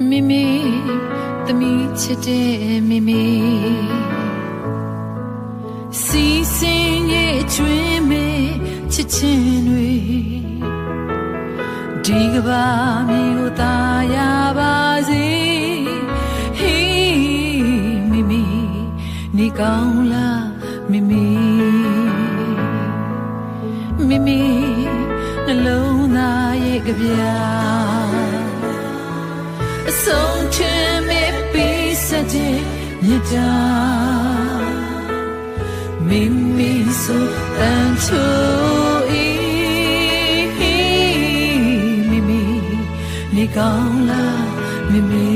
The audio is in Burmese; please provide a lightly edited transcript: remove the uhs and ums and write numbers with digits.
မိမိသမီးချစ်တဲ့မိမိစီစဉ်ရဲ့ကျွေးမဲ့ချစ်ချင်းတွေဒီကဘာမျိုးကိုသာရပါစေဟေးမိမိနေကောင်းလားမိမိမိမိနှလုံးသားရဲ့ကြပြအဆုံးချင်မဲ့ပြီးစတဲ့မြတ်တာမိမိဆိုတန်ချိုမိမိနေကောင်းလားမိမိ